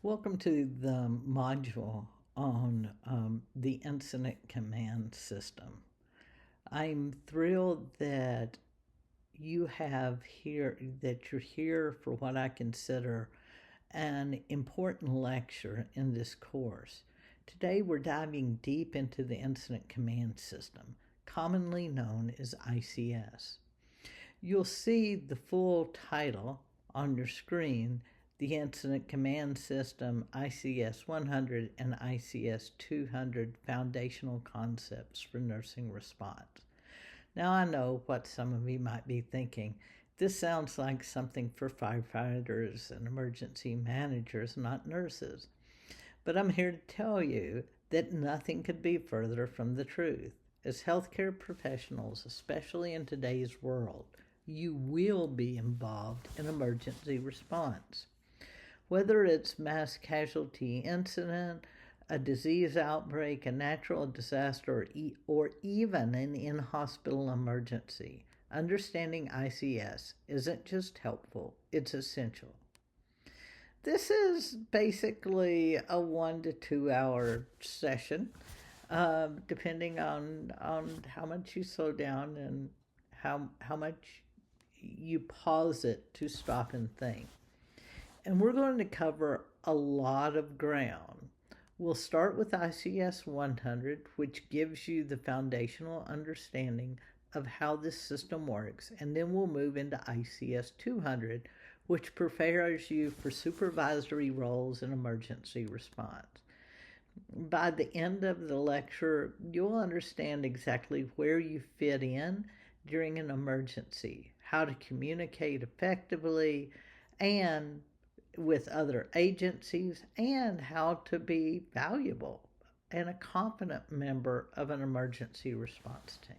Welcome to the module on the incident command system. I'm thrilled that you're here for what I consider an important lecture in this course. Today we're diving deep into the incident command system, commonly known as ICS. You'll see the full title on your screen: the Incident Command System, ICS 100 and ICS 200 Foundational Concepts for Nursing Response. Now I know what some of you might be thinking. This sounds like something for firefighters and emergency managers, not nurses. But I'm here to tell you that nothing could be further from the truth. As healthcare professionals, especially in today's world, you will be involved in emergency response. Whether it's mass casualty incident, a disease outbreak, a natural disaster, or even an in-hospital emergency, understanding ICS isn't just helpful, it's essential. This is basically a 1 to 2 hour session, depending on how much you slow down and how much you pause it to stop and think. And we're going to cover a lot of ground. We'll start with ICS 100, which gives you the foundational understanding of how this system works, and then we'll move into ICS 200, which prepares you for supervisory roles in emergency response. By the end of the lecture, you'll understand exactly where you fit in during an emergency, how to communicate effectively and with other agencies, and how to be valuable and a confident member of an emergency response team.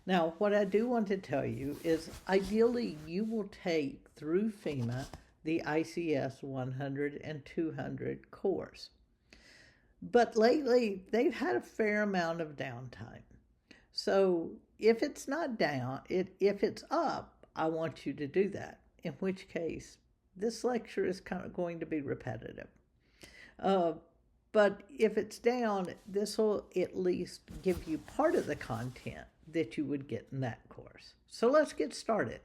Now, what I do want to tell you is ideally you will take through FEMA the ICS 100 and 200 course. But lately, they've had a fair amount of downtime. So if it's not down, if it's up, I want you to do that, in which case this lecture is kind of going to be repetitive. But if it's down, this will at least give you part of the content that you would get in that course. So let's get started.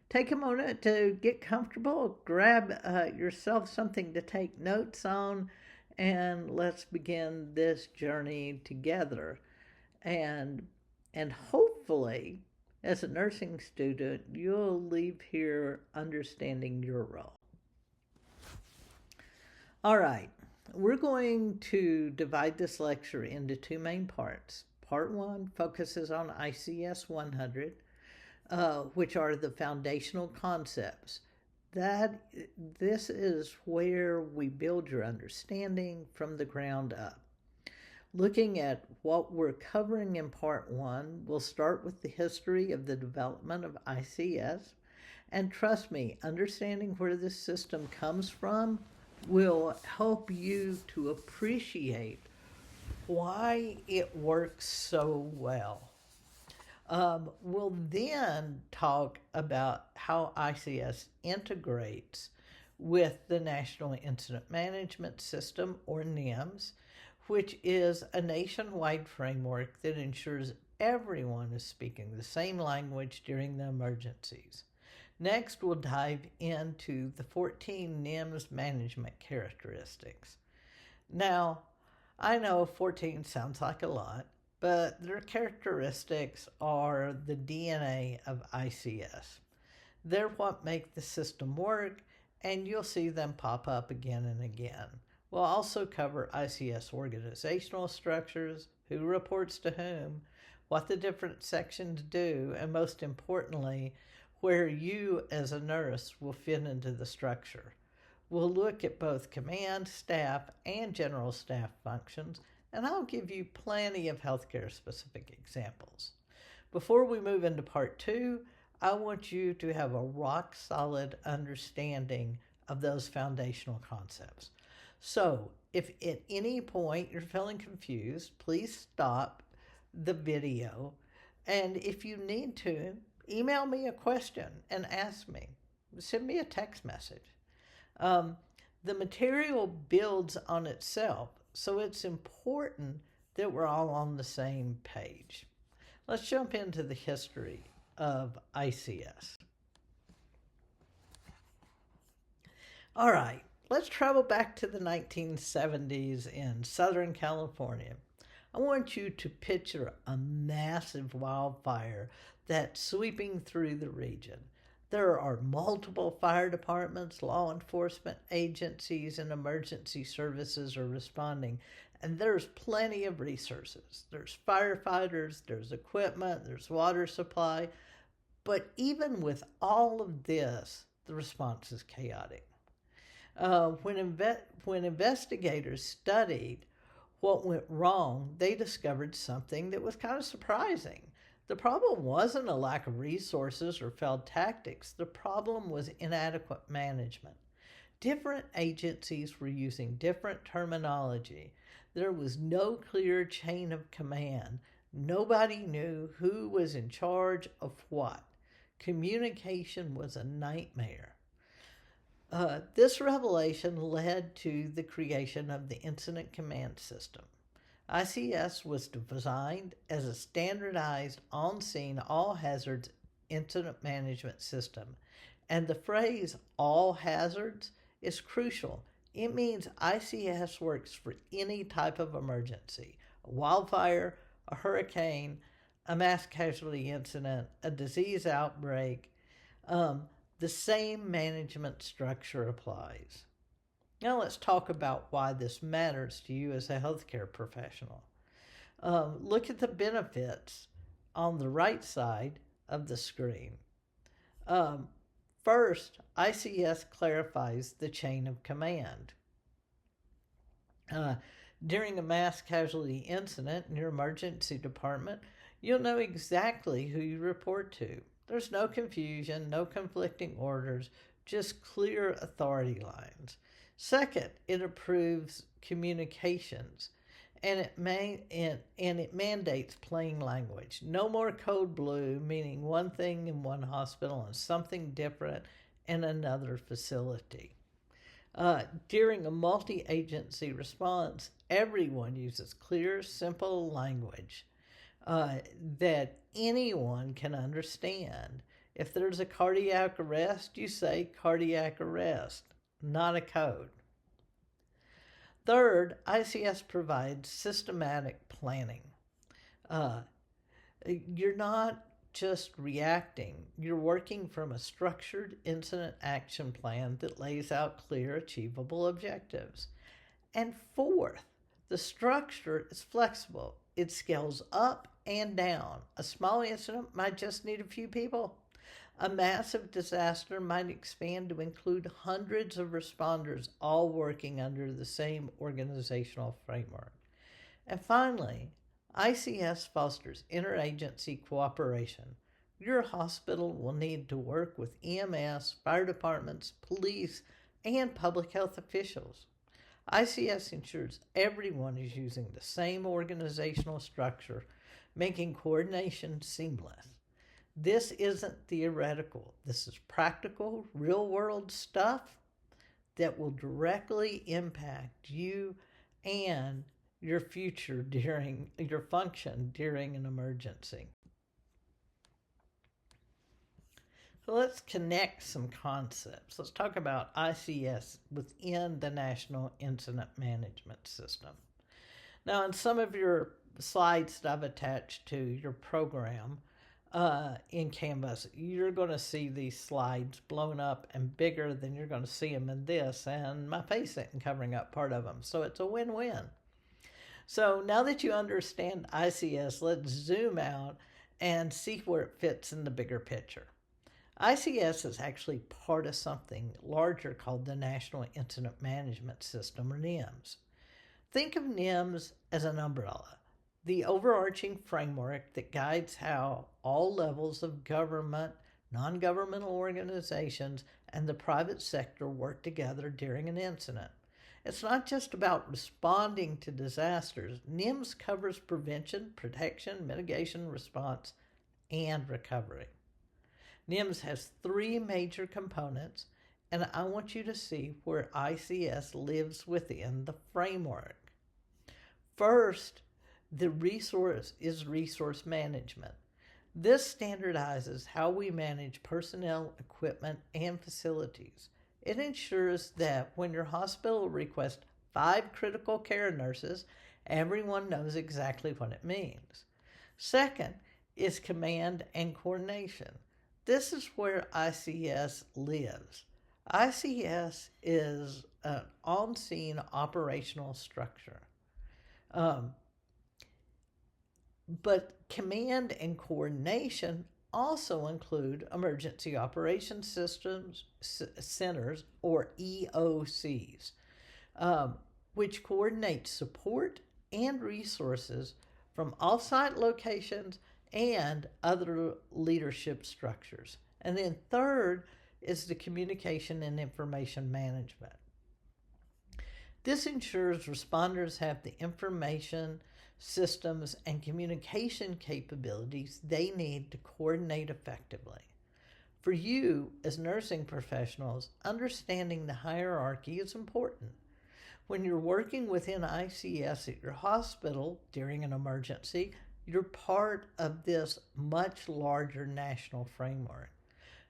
Take a moment to get comfortable, grab yourself something to take notes on, and let's begin this journey together. And hopefully, as a nursing student, you'll leave here understanding your role. All right, we're going to divide this lecture into two main parts. Part 1 focuses on ICS 100, which are the foundational concepts. This is where we build your understanding from the ground up. Looking at what we're covering in Part 1, we'll start with the history of the development of ICS. And trust me, understanding where this system comes from will help you to appreciate why it works so well. We'll then talk about how ICS integrates with the National Incident Management System, or NIMS, which is a nationwide framework that ensures everyone is speaking the same language during the emergencies. Next, we'll dive into the 14 NIMS management characteristics. Now, I know 14 sounds like a lot, but their characteristics are the DNA of ICS. They're what make the system work, and you'll see them pop up again and again. We'll also cover ICS organizational structures, who reports to whom, what the different sections do, and most importantly, where you as a nurse will fit into the structure. We'll look at both command, staff, and general staff functions, and I'll give you plenty of healthcare-specific examples. Before we move into Part 2, I want you to have a rock-solid understanding of those foundational concepts. So, if at any point you're feeling confused, please stop the video, and if you need to, email me a question and ask me. Send me a text message. The material builds on itself, so it's important that we're all on the same page. Let's jump into the history of ICS. All right, let's travel back to the 1970s in Southern California. I want you to picture a massive wildfire that's sweeping through the region. There are multiple fire departments, law enforcement agencies, and emergency services are responding. And there's plenty of resources. There's firefighters, there's equipment, there's water supply. But even with all of this, the response is chaotic. When investigators studied what went wrong, they discovered something that was kind of surprising. The problem wasn't a lack of resources or failed tactics. The problem was inadequate management. Different agencies were using different terminology. There was no clear chain of command. Nobody knew who was in charge of what. Communication was a nightmare. This revelation led to the creation of the Incident Command System. ICS was designed as a standardized, on-scene, all-hazards incident management system. And the phrase all hazards is crucial. It means ICS works for any type of emergency: a wildfire, a hurricane, a mass casualty incident, a disease outbreak. The same management structure applies. Now let's talk about why this matters to you as a healthcare professional. Look at the benefits on the right side of the screen. First, ICS clarifies the chain of command. During a mass casualty incident in your emergency department, you'll know exactly who you report to. There's no confusion, no conflicting orders, just clear authority lines. Second, it improves communications, and it mandates plain language. No more code blue, meaning one thing in one hospital and something different in another facility. During a multi-agency response, everyone uses clear, simple language that anyone can understand. If there's a cardiac arrest, you say cardiac arrest, not a code. Third, ICS provides systematic planning. You're not just reacting, you're working from a structured incident action plan that lays out clear, achievable objectives. And fourth, the structure is flexible. It scales up and down. A small incident might just need a few people. A massive disaster might expand to include hundreds of responders, all working under the same organizational framework. And finally, ICS fosters interagency cooperation. Your hospital will need to work with EMS, fire departments, police, and public health officials. ICS ensures everyone is using the same organizational structure, making coordination seamless. This isn't theoretical. This is practical, real-world stuff that will directly impact you and your future during your function during an emergency. So let's connect some concepts. Let's talk about ICS within the National Incident Management System. Now, in some of your slides that I've attached to your program in Canvas, you're going to see these slides blown up and bigger than you're going to see them in this, and my face isn't covering up part of them. So it's a win-win. So now that you understand ICS, let's zoom out and see where it fits in the bigger picture. ICS is actually part of something larger called the National Incident Management System, or NIMS. Think of NIMS as an umbrella, the overarching framework that guides how all levels of government, non-governmental organizations, and the private sector work together during an incident. It's not just about responding to disasters. NIMS covers prevention, protection, mitigation, response, and recovery. NIMS has three major components, and I want you to see where ICS lives within the framework. First, the resource is resource management. This standardizes how we manage personnel, equipment, and facilities. It ensures that when your hospital requests 5 critical care nurses, everyone knows exactly what it means. Second is command and coordination. This is where ICS lives. ICS is an on-scene operational structure. But command and coordination also include emergency operations systems centers, or EOCs, which coordinate support and resources from off-site locations and other leadership structures. And then third is the communication and information management. This ensures responders have the information, systems, and communication capabilities they need to coordinate effectively. For you, as nursing professionals, understanding the hierarchy is important. When you're working within ICS at your hospital during an emergency, you're part of this much larger national framework.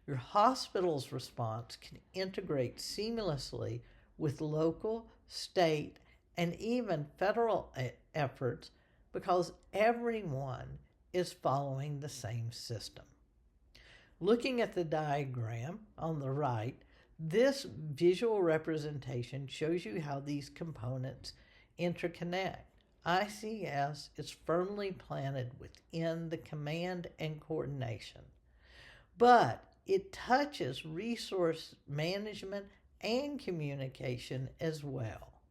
Your hospital's response can integrate seamlessly with local, state, and even federal efforts because everyone is following the same system. Looking at the diagram on the right, this visual representation shows you how these components interconnect. ICS is firmly planted within the command and coordination, but it touches resource management and communication as well.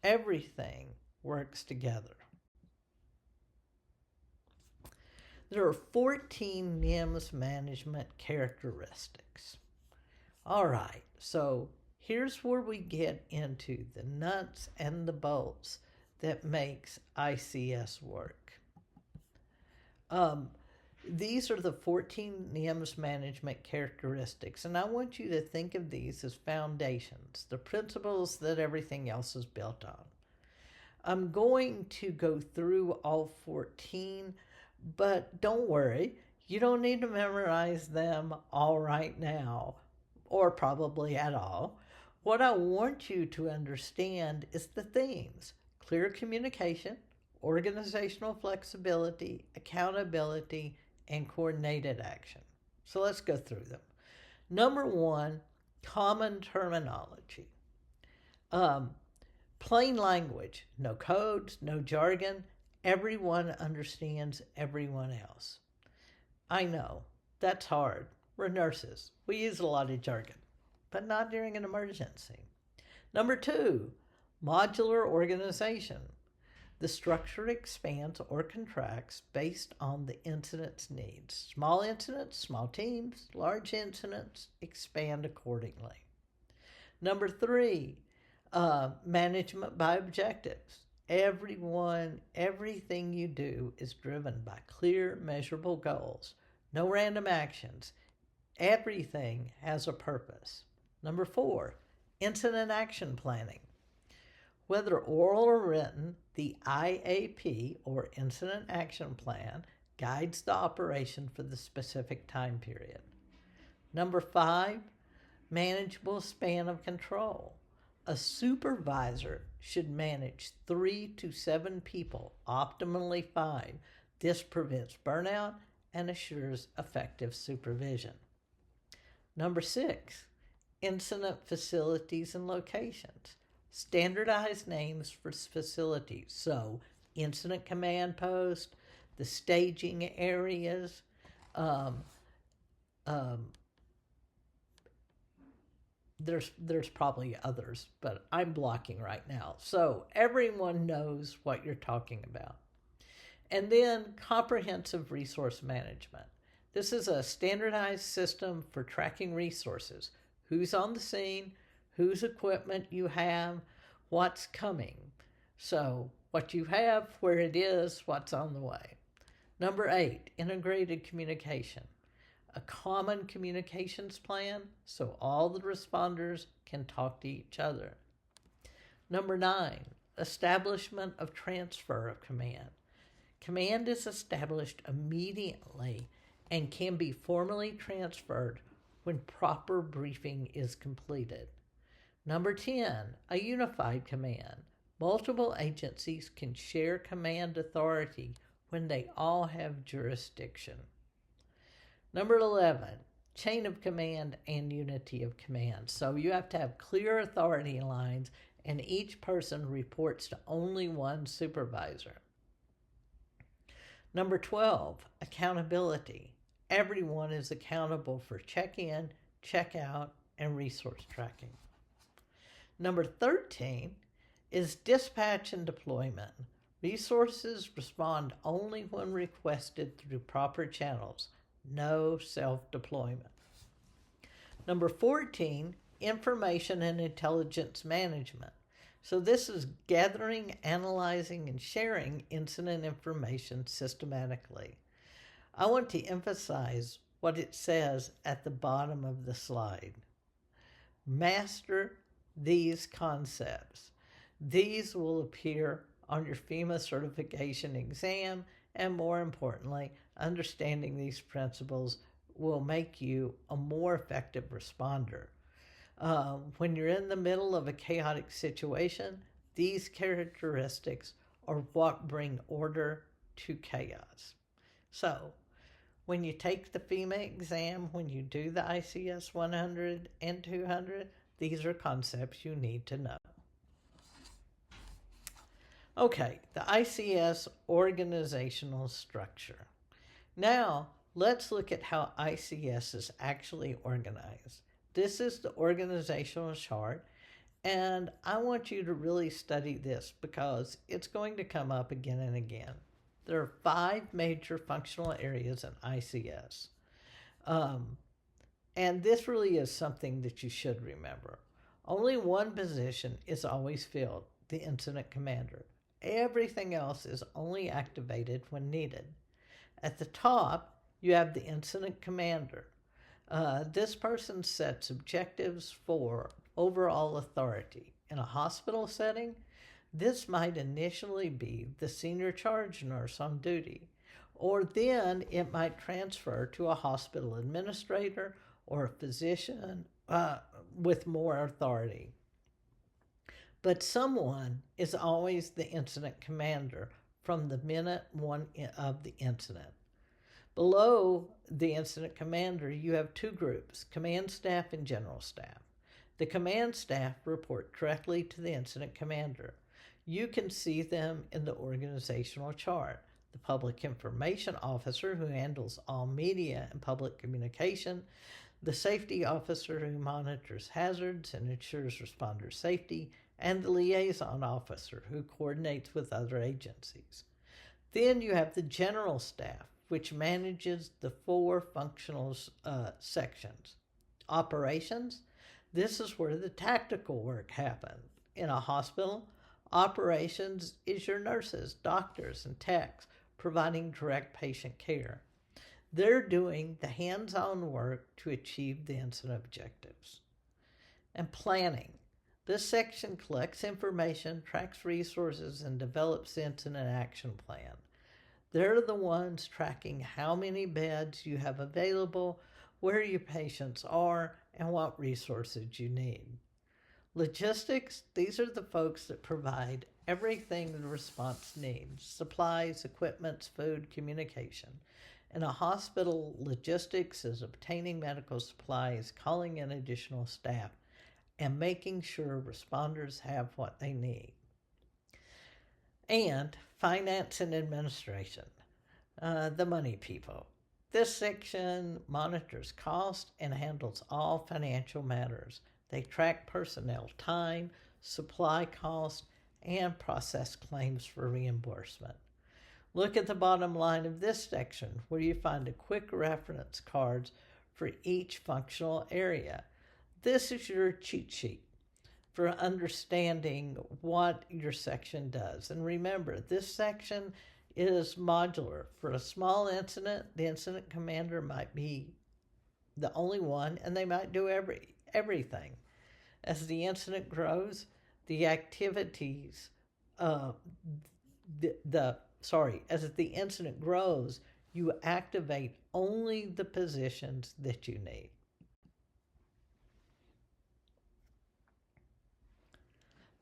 Everything works together. There are 14 NIMS management characteristics. All right, so here's where we get into the nuts and the bolts that makes ICS work. These are the 14 NIMS management characteristics, and I want you to think of these as foundations, the principles that everything else is built on. I'm going to go through all 14, but don't worry, you don't need to memorize them all right now, or probably at all. What I want you to understand is the themes: clear communication, organizational flexibility, accountability, and coordinated action. So let's go through them. Number 1, common terminology. Plain language, no codes, no jargon. Everyone understands everyone else. I know, that's hard. We're nurses. We use a lot of jargon, but not during an emergency. Number 2, modular organization. The structure expands or contracts based on the incident's needs. Small incidents, small teams. Large incidents, expand accordingly. Number 3, management by objectives. Everything you do is driven by clear, measurable goals. No random actions. Everything has a purpose. Number 4, incident action planning. Whether oral or written, the IAP, or Incident Action Plan, guides the operation for the specific time period. Number 5, manageable span of control. A supervisor should manage 3 to 7 people, optimally 5. This prevents burnout and assures effective supervision. Number 6, incident facilities and locations. Standardized names for facilities. So, incident command post, the staging areas, there's probably others, but I'm blocking right now. So everyone knows what you're talking about. And then comprehensive resource management. This is a standardized system for tracking resources. Who's on the scene, whose equipment you have, what's coming. So what you have, where it is, what's on the way. Number 8, integrated communication. a common communications plan so all the responders can talk to each other. Number 9, establishment of transfer of command. Command is established immediately and can be formally transferred when proper briefing is completed. Number 10, a unified command. Multiple agencies can share command authority when they all have jurisdiction. Number 11, chain of command and unity of command. So you have to have clear authority lines and each person reports to only one supervisor. Number 12, accountability. Everyone is accountable for check-in, check-out, and resource tracking. Number 13 is dispatch and deployment. Resources respond only when requested through proper channels. No self-deployment. Number 14, information and intelligence management. So this is gathering, analyzing, and sharing incident information systematically. I want to emphasize what it says at the bottom of the slide. Master these concepts. These will appear on your FEMA certification exam, and more importantly, understanding these principles will make you a more effective responder. When you're in the middle of a chaotic situation, these characteristics are what bring order to chaos. So, when you take the FEMA exam, when you do the ICS 100 and 200, these are concepts you need to know. Okay, the ICS organizational structure. Now, let's look at how ICS is actually organized. This is the organizational chart, and I want you to really study this because it's going to come up again and again. There are 5 major functional areas in ICS. And this really is something that you should remember. Only one position is always filled, the incident commander. Everything else is only activated when needed. At the top, you have the incident commander. This person sets objectives for overall authority. In a hospital setting, this might initially be the senior charge nurse on duty, or then it might transfer to a hospital administrator or a physician with more authority. But someone is always the incident commander from the minute one of the incident. Below the incident commander, you have 2 groups, command staff and general staff. The command staff report directly to the incident commander. You can see them in the organizational chart. The public information officer, who handles all media and public communication, the safety officer, who monitors hazards and ensures responder safety, and the liaison officer, who coordinates with other agencies. Then you have the general staff, which manages the 4 functional sections. Operations, this is where the tactical work happens. In a hospital, operations is your nurses, doctors, and techs providing direct patient care. They're doing the hands-on work to achieve the incident objectives. And planning. This section collects information, tracks resources, and develops the incident action plan. They're the ones tracking how many beds you have available, where your patients are, and what resources you need. Logistics, these are the folks that provide everything the response needs: supplies, equipment, food, communication. In a hospital, logistics is obtaining medical supplies, calling in additional staff, and making sure responders have what they need. And finance and administration, the money people. This section monitors cost and handles all financial matters. They track personnel time, supply cost, and process claims for reimbursement. Look at the bottom line of this section where you find a quick reference cards for each functional area. This is your cheat sheet for understanding what your section does. And remember, this section is modular. For a small incident, the incident commander might be the only one, and they might do everything. As the incident grows, the activities, as the incident grows, you activate only the positions that you need.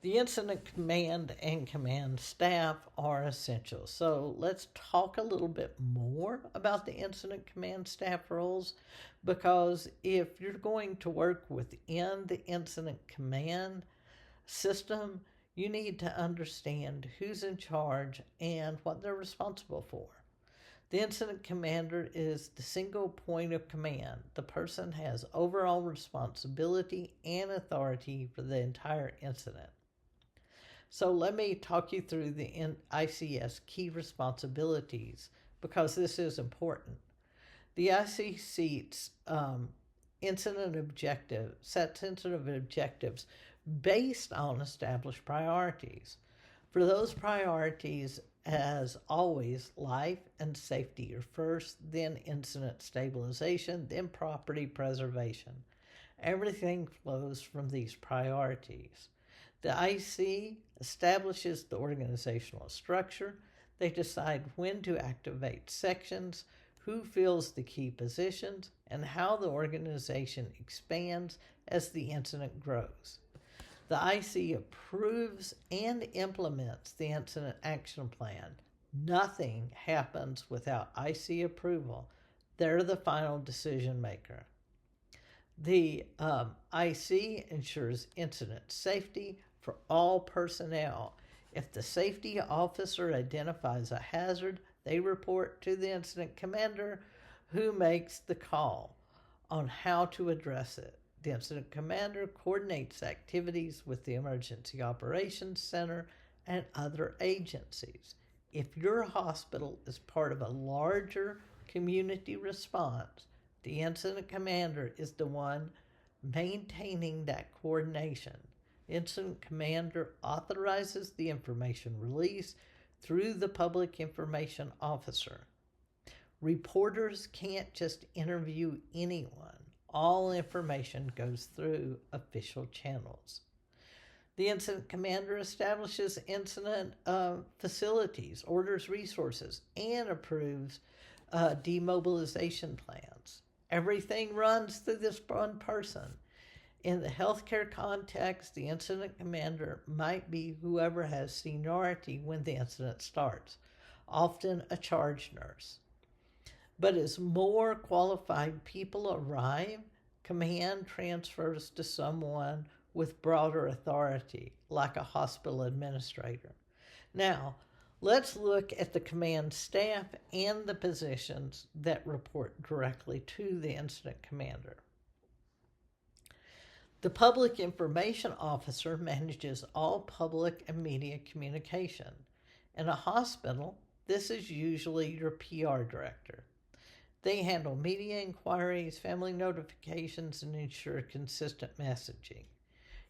The incident command and command staff are essential. So let's talk a little bit more about the incident command staff roles, because if you're going to work within the incident command system, you need to understand who's in charge and what they're responsible for. The incident commander is the single point of command. The person has overall responsibility and authority for the entire incident. So let me talk you through the ICS key responsibilities, because this is important. The ICS incident objective sets incident objectives based on established priorities. For those priorities, as always, life and safety are first, then incident stabilization, then property preservation. Everything flows from these priorities. The IC establishes the organizational structure. They decide when to activate sections, who fills the key positions, and how the organization expands as the incident grows. The IC approves and implements the incident action plan. Nothing happens without IC approval. They're the final decision maker. The IC ensures incident safety for all personnel. If the safety officer identifies a hazard, they report to the incident commander, who makes the call on how to address it. The incident commander coordinates activities with the Emergency Operations Center and other agencies. If your hospital is part of a larger community response, the incident commander is the one maintaining that coordination. The incident commander authorizes the information release through the public information officer. Reporters can't just interview anyone. All information goes through official channels. The incident commander establishes incident facilities, orders resources, and approves demobilization plans. Everything runs through this one person. In the healthcare context, the incident commander might be whoever has seniority when the incident starts, often a charge nurse. But as more qualified people arrive, command transfers to someone with broader authority, like a hospital administrator. Now, let's look at the command staff and the positions that report directly to the incident commander. The public information officer manages all public and media communication. In a hospital, this is usually your PR director. They handle media inquiries, family notifications, and ensure consistent messaging.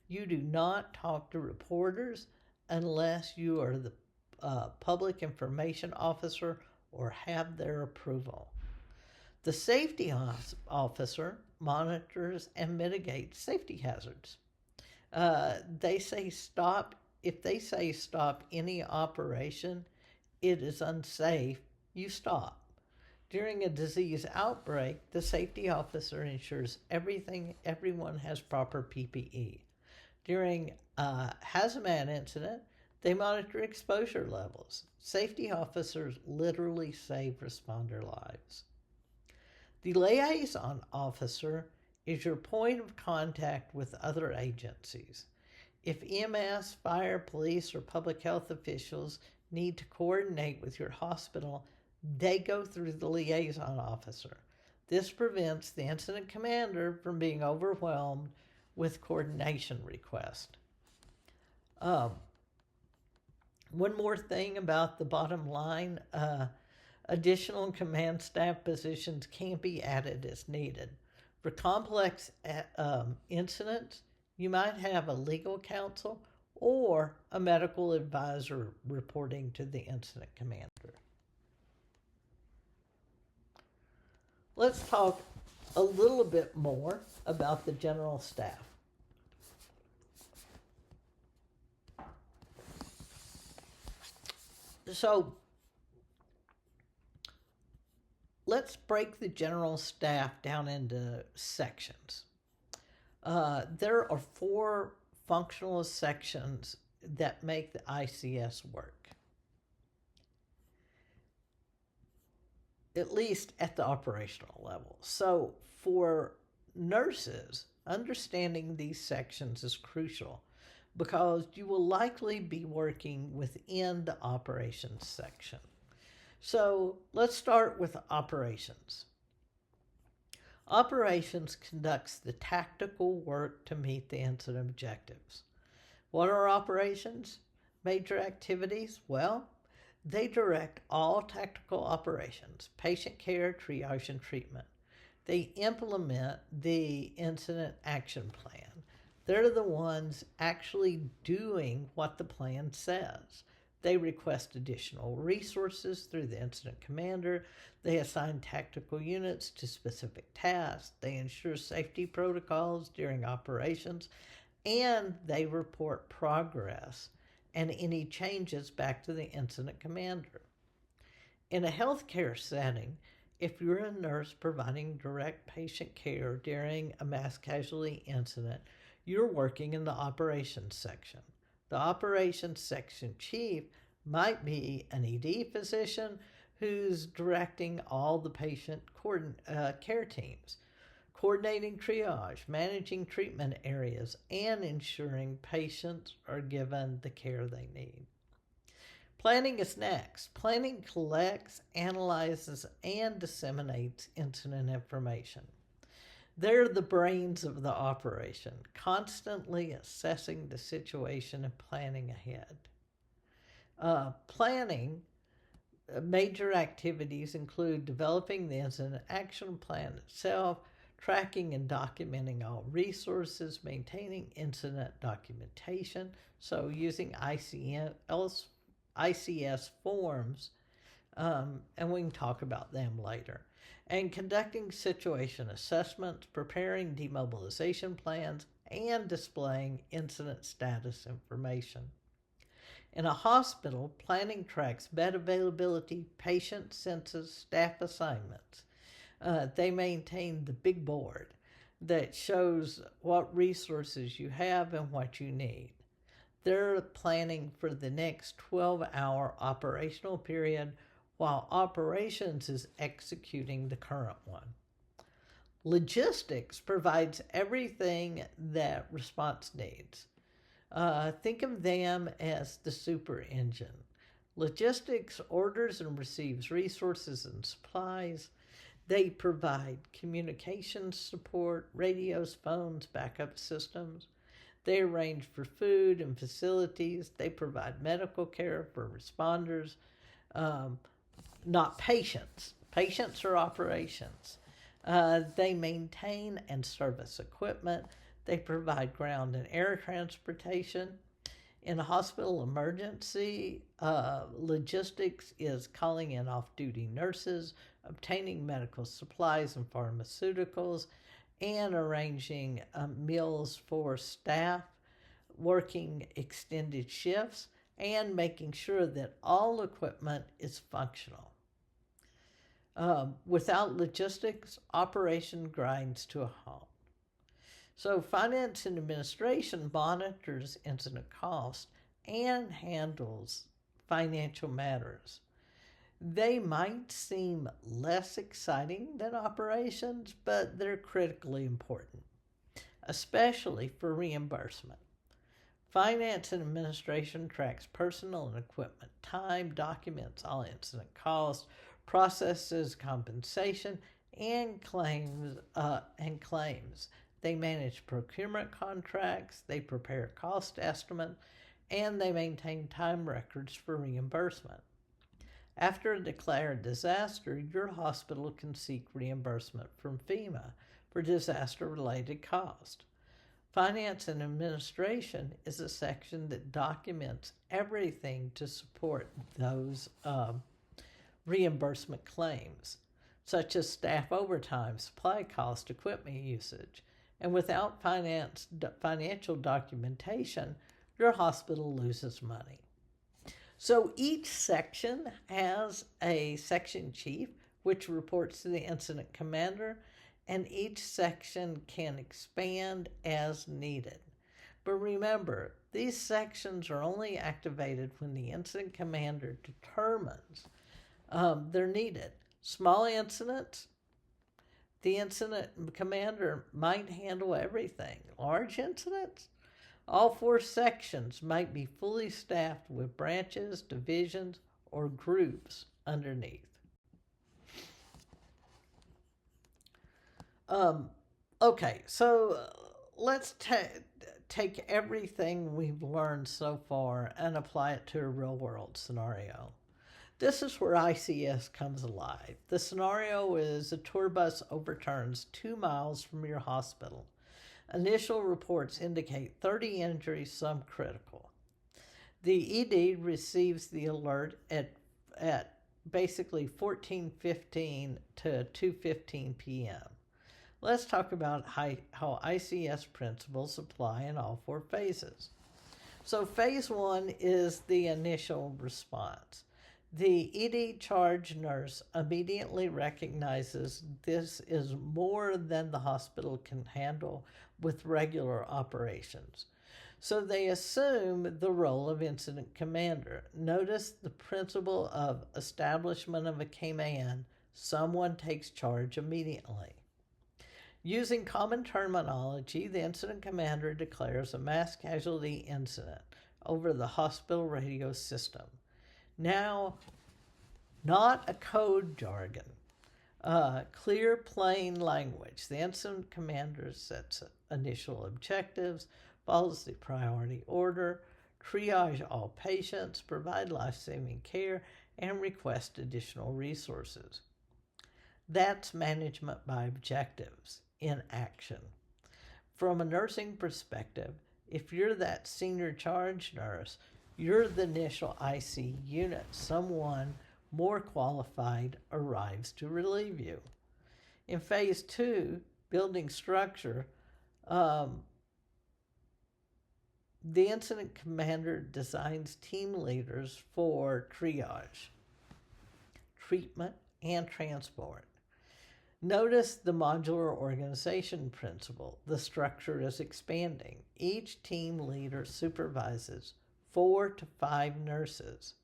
You do not talk to reporters unless you are the public information officer or have their approval. The safety officer monitors and mitigates safety hazards. They say stop. If they say stop any operation, it is unsafe, you stop. During a disease outbreak, the safety officer ensures everyone has proper PPE. During a hazmat incident, they monitor exposure levels. Safety officers literally save responder lives. The liaison officer is your point of contact with other agencies. If EMS, fire, police, or public health officials need to coordinate with your hospital, they go through the liaison officer. This prevents the incident commander from being overwhelmed with coordination requests. One more thing about the bottom line. Additional command staff positions can be added as needed. For complex incidents, you might have a legal counsel or a medical advisor reporting to the incident commander. Let's talk a little bit more about the general staff. So let's break the general staff down into sections. There are 4 functional sections that make the ICS work, at least at the operational level. So for nurses, understanding these sections is crucial because you will likely be working within the operations section. So let's start with operations. Operations conducts the tactical work to meet the incident objectives. What are operations? Major activities? Well, they direct all tactical operations, patient care, triage, and treatment. They implement the incident action plan. They're the ones actually doing what the plan says. They request additional resources through the incident commander. They assign tactical units to specific tasks. They ensure safety protocols during operations. And they report progress and any changes back to the incident commander. In a healthcare setting, if you're a nurse providing direct patient care during a mass casualty incident, you're working in the operations section. The operations section chief might be an ED physician who's directing all the patient care teams, coordinating triage, managing treatment areas, and ensuring patients are given the care they need. Planning is next. Planning collects, analyzes, and disseminates incident information. They're the brains of the operation, constantly assessing the situation and planning ahead. Planning major activities include developing the incident action plan itself, tracking and documenting all resources, maintaining incident documentation, so using ICS forms, and we can talk about them later, and conducting situation assessments, preparing demobilization plans, and displaying incident status information. In a hospital, planning tracks bed availability, patient census, staff assignments. They maintain the big board that shows what resources you have and what you need. They're planning for the next 12-hour operational period while operations is executing the current one. Logistics provides everything that response needs. Think of them as the super engine. Logistics orders and receives resources and supplies. They provide communications support, radios, phones, backup systems. They arrange for food and facilities. They provide medical care for responders, not patients. Patients are operations. They maintain and service equipment. They provide ground and air transportation. In a hospital emergency, logistics is calling in off-duty nurses, obtaining medical supplies and pharmaceuticals, and arranging meals for staff, working extended shifts, and making sure that all equipment is functional. Without logistics, operation grinds to a halt. So finance and administration monitors incident cost and handles financial matters. They might seem less exciting than operations, but they're critically important, especially for reimbursement. Finance and administration tracks personnel and equipment time, documents all incident costs, processes compensation, and claims. They manage procurement contracts, they prepare cost estimates, and they maintain time records for reimbursement. After a declared disaster, your hospital can seek reimbursement from FEMA for disaster-related costs. Finance and administration is a section that documents everything to support those reimbursement claims. such as staff overtime, supply cost, equipment usage. And without financial documentation, your hospital loses money. So each section has a section chief, which reports to the incident commander, and each section can expand as needed. But remember, these sections are only activated when the incident commander determines they're needed. Small incidents, the incident commander might handle everything. Large incidents, all 4 sections might be fully staffed with branches, divisions, or groups underneath. Okay, so let's take everything we've learned so far and apply it to a real-world scenario. This is where ICS comes alive. The scenario is a tour bus overturns 2 miles from your hospital. Initial reports indicate 30 injuries, some critical. The ED receives the alert at basically 14:15 to 2:15 p.m. Let's talk about how ICS principles apply in all 4 phases. So phase 1 is the initial response. The ED charge nurse immediately recognizes this is more than the hospital can handle with regular operations. So they assume the role of incident commander. Notice the principle of establishment of a command. Someone takes charge immediately. Using common terminology, the incident commander declares a mass casualty incident over the hospital radio system. Now, not a code jargon, clear, plain language. The incident commander sets initial objectives, follows the priority order, triage all patients, provide life-saving care, and request additional resources. That's management by objectives in action. From a nursing perspective, if you're that senior charge nurse, you're the initial IC unit. Someone more qualified arrives to relieve you. In phase 2, building structure, the incident commander designs team leaders for triage, treatment, and transport. Notice the modular organization principle. The structure is expanding. Each team leader supervises 4 to 5 nurses.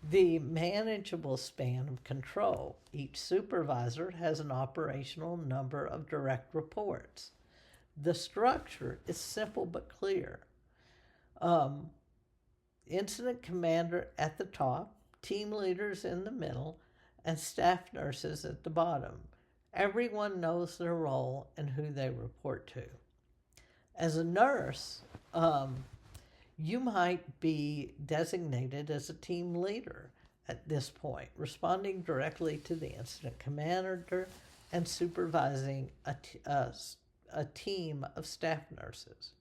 The manageable span of control. Each supervisor has an operational number of direct reports. The structure is simple but clear. Incident commander at the top, team leaders in the middle, and staff nurses at the bottom. Everyone knows their role and who they report to. As a nurse, you might be designated as a team leader at this point, responding directly to the incident commander and supervising a team of staff nurses.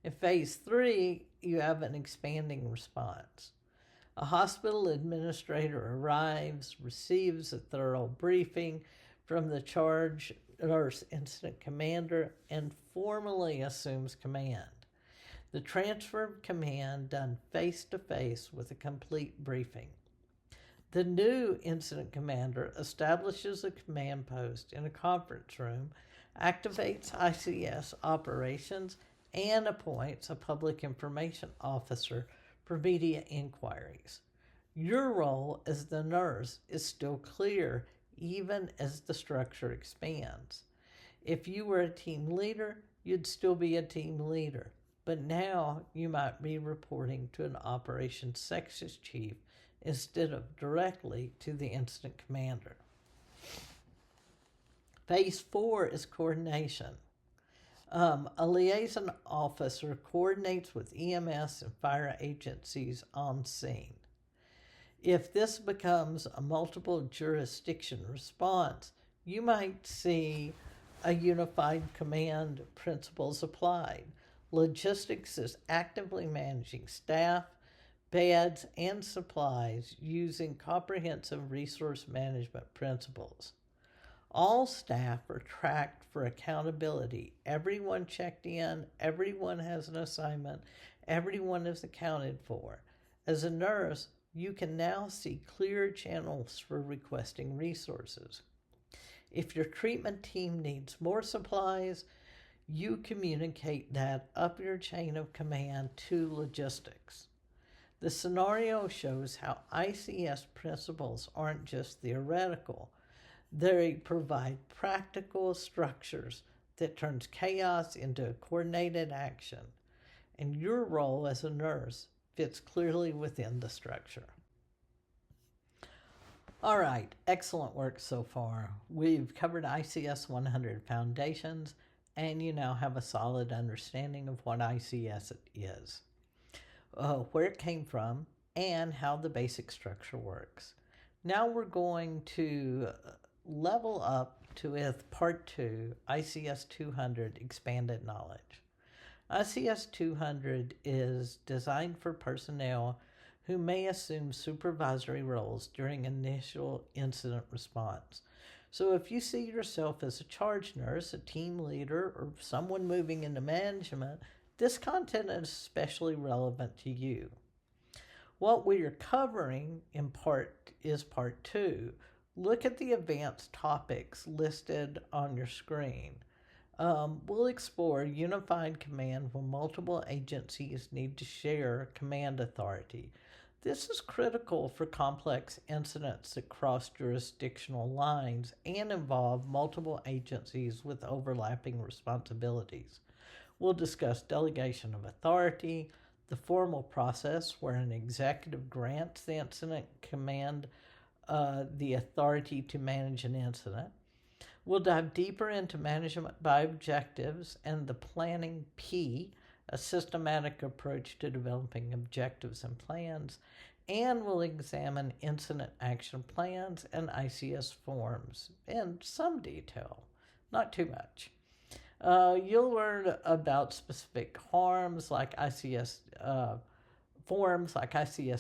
In phase 3, you have an expanding response. A hospital administrator arrives, receives a thorough briefing from the charge nurse incident commander, and formally assumes command. The transfer of command done face-to-face with a complete briefing. The new incident commander establishes a command post in a conference room, activates ICS operations, and appoints a public information officer for media inquiries. Your role as the nurse is still clear even as the structure expands. If you were a team leader, you'd still be a team leader, but now you might be reporting to an operations section chief instead of directly to the incident commander. Phase 4 is coordination. A liaison officer coordinates with EMS and fire agencies on scene. If this becomes a multiple jurisdiction response, you might see a unified command principles applied. Logistics is actively managing staff, beds, and supplies using comprehensive resource management principles. All staff are tracked for accountability. Everyone checked in, everyone has an assignment, everyone is accounted for. As a nurse, you can now see clear channels for requesting resources. If your treatment team needs more supplies, you communicate that up your chain of command to logistics. The scenario shows how ICS principles aren't just theoretical. They provide practical structures that turns chaos into coordinated action. And your role as a nurse fits clearly within the structure. All right, excellent work so far. We've covered ICS 100 foundations, and you now have a solid understanding of what ICS is, where it came from, and how the basic structure works. Now we're going to level up with Part 2, ICS 200, Expanded Knowledge. ICS 200 is designed for personnel who may assume supervisory roles during initial incident response. So if you see yourself as a charge nurse, a team leader, or someone moving into management, this content is especially relevant to you. What we are covering in Part 2. Look at the advanced topics listed on your screen. We'll explore unified command when multiple agencies need to share command authority. This is critical for complex incidents that cross jurisdictional lines and involve multiple agencies with overlapping responsibilities. We'll discuss delegation of authority, the formal process where an executive grants the incident command the authority to manage an incident. We'll dive deeper into management by objectives and the planning P, a systematic approach to developing objectives and plans, and we'll examine incident action plans and ICS forms in some detail, not too much. You'll learn about specific forms like ICS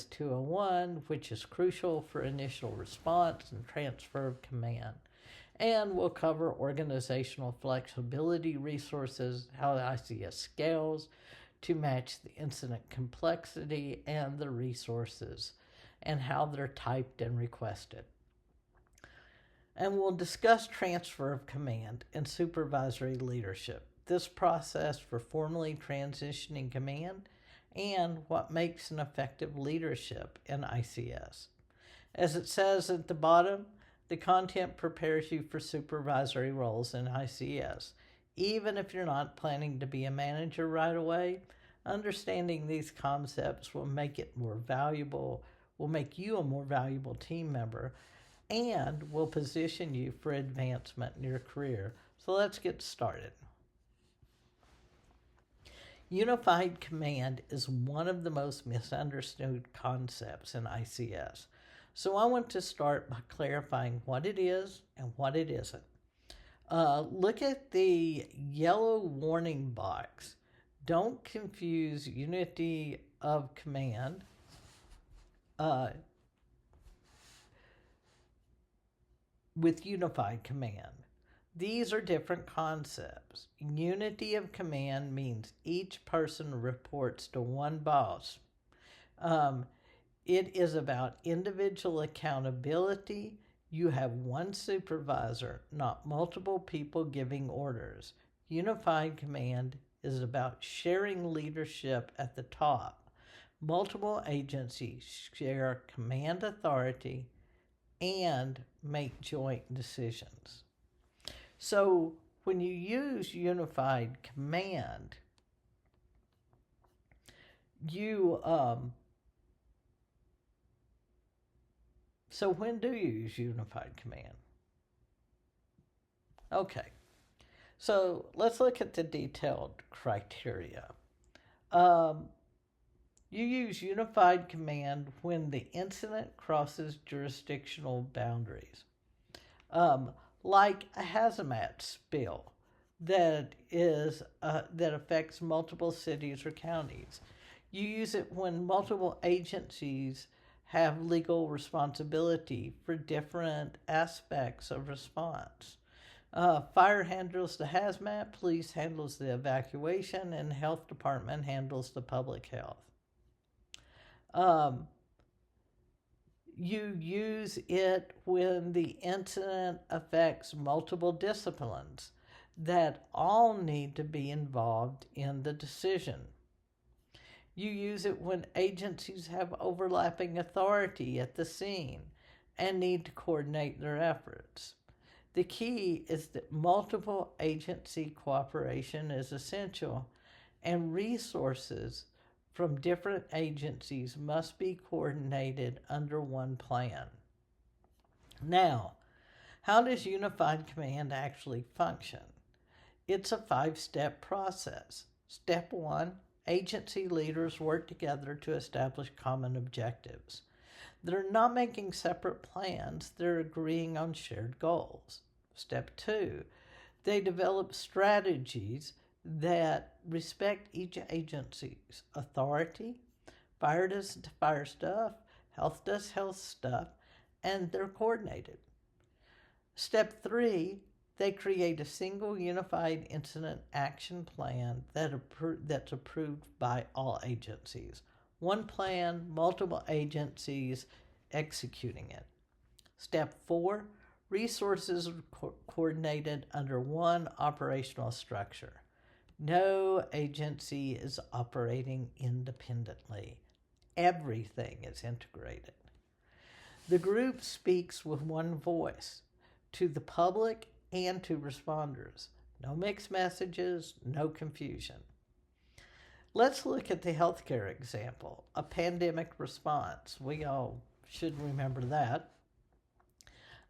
201, which is crucial for initial response and transfer of command. And we'll cover organizational flexibility resources, how the ICS scales to match the incident complexity and the resources, and how they're typed and requested. And we'll discuss transfer of command and supervisory leadership, this process for formally transitioning command, and what makes an effective leadership in ICS. As it says at the bottom, the content prepares you for supervisory roles in ICS. Even if you're not planning to be a manager right away, understanding these concepts will make you a more valuable team member, and will position you for advancement in your career. So let's get started. Unified command is one of the most misunderstood concepts in ICS. So I want to start by clarifying what it is and what it isn't. Look at the yellow warning box. Don't confuse unity of command with unified command. These are different concepts. Unity of command means each person reports to one boss. It is about individual accountability. You have one supervisor, not multiple people giving orders. Unified command is about sharing leadership at the top. Multiple agencies share command authority and make joint decisions. So when you use unified command, so when do you use unified command? Okay, so let's look at the detailed criteria. You use unified command when the incident crosses jurisdictional boundaries. Like a hazmat spill that affects multiple cities or counties. You use it when multiple agencies have legal responsibility for different aspects of response. Fire handles the hazmat, police handles the evacuation, and health department handles the public health. You use it when the incident affects multiple disciplines that all need to be involved in the decision. You use it when agencies have overlapping authority at the scene and need to coordinate their efforts. The key is that multiple agency cooperation is essential, and resources from different agencies must be coordinated under one plan. Now, how does Unified Command actually function? It's a 5-step process. Step 1, agency leaders work together to establish common objectives. They're not making separate plans, they're agreeing on shared goals. Step 2, they develop strategies that respect each agency's authority. Fire does fire stuff, health does health stuff, and they're coordinated. Step 3, they create a single unified incident action plan that's approved by all agencies. One plan, multiple agencies executing it. Step 4, resources are coordinated under one operational structure. No agency is operating independently. Everything is integrated. The group speaks with one voice to the public and to responders. No mixed messages, no confusion. Let's look at the healthcare example, a pandemic response. We all should remember that.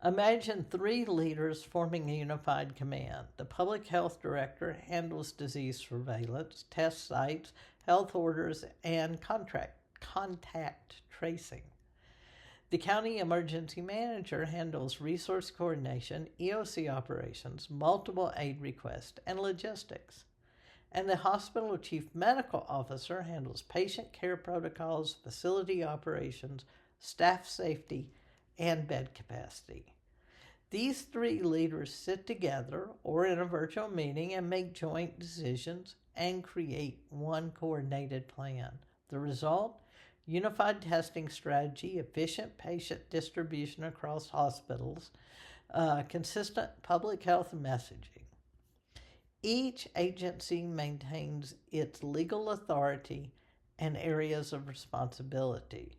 Imagine 3 leaders forming a unified command. The public health director handles disease surveillance, test sites, health orders, and contact tracing. The county emergency manager handles resource coordination, EOC operations, multiple aid requests, and logistics. And the hospital chief medical officer handles patient care protocols, facility operations, staff safety, and bed capacity. These 3 leaders sit together or in a virtual meeting and make joint decisions and create one coordinated plan. The result? Unified testing strategy, efficient patient distribution across hospitals, consistent public health messaging. Each agency maintains its legal authority and areas of responsibility,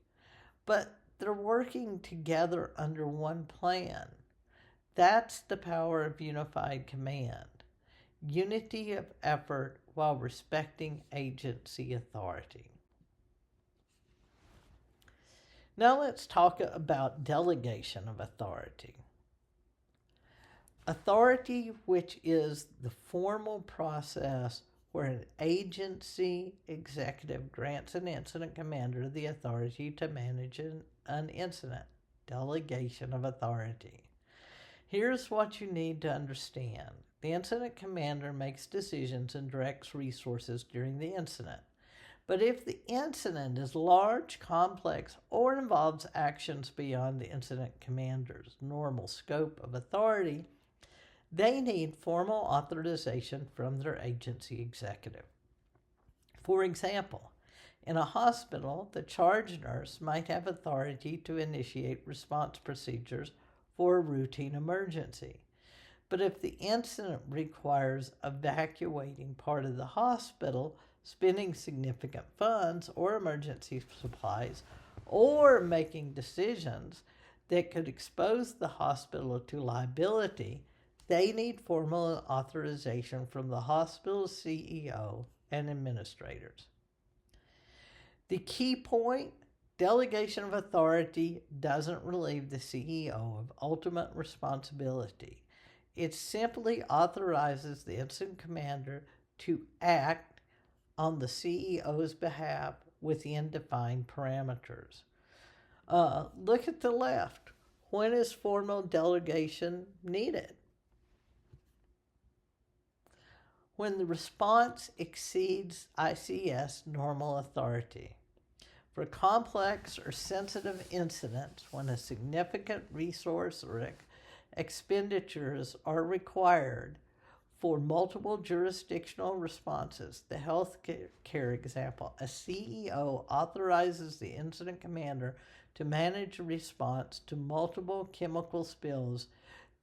but they're working together under one plan. That's the power of unified command. Unity of effort while respecting agency authority. Now let's talk about delegation of authority. Authority, which is the formal process where an agency executive grants an incident commander the authority to manage an incident. Delegation of authority. Here's what you need to understand. The incident commander makes decisions and directs resources during the incident. But if the incident is large, complex, or involves actions beyond the incident commander's normal scope of authority, they need formal authorization from their agency executive. For example, in a hospital, the charge nurse might have authority to initiate response procedures for a routine emergency. But if the incident requires evacuating part of the hospital, spending significant funds or emergency supplies, or making decisions that could expose the hospital to liability, they need formal authorization from the hospital's CEO and administrators. The key point: delegation of authority doesn't relieve the CEO of ultimate responsibility. It simply authorizes the incident commander to act on the CEO's behalf within defined parameters. Look at the left. When is formal delegation needed? When the response exceeds ICS normal authority. For complex or sensitive incidents, when a significant resource or Expenditures are required for multiple jurisdictional responses. The health care example, a CEO authorizes the incident commander to manage a response to multiple chemical spills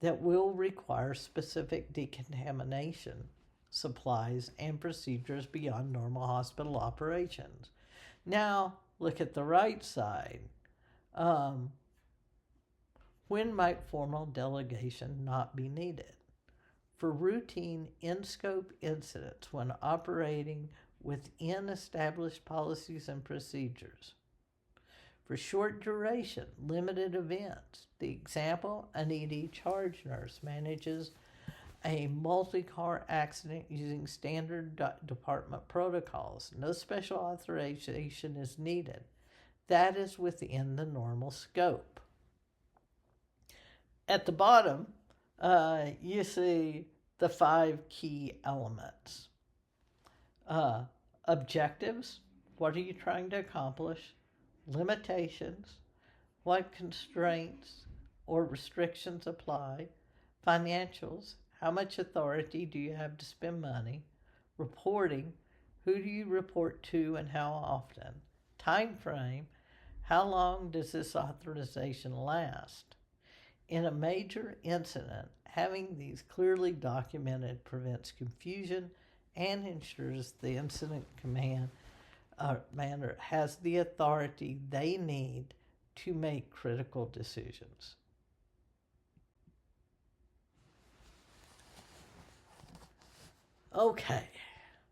that will require specific decontamination supplies and procedures beyond normal hospital operations. Now, look at the right side. When might formal delegation not be needed? For routine in-scope incidents when operating within established policies and procedures. For short duration, limited events. The example, an ED charge nurse manages a multi-car accident using standard department protocols. No special authorization is needed. That is within the normal scope. At the bottom, you see the 5 key elements. Objectives, what are you trying to accomplish? Limitations, what constraints or restrictions apply? Financials, how much authority do you have to spend money? Reporting, who do you report to and how often? Time frame, how long does this authorization last? In a major incident, having these clearly documented prevents confusion and ensures the incident commander has the authority they need to make critical decisions. Okay,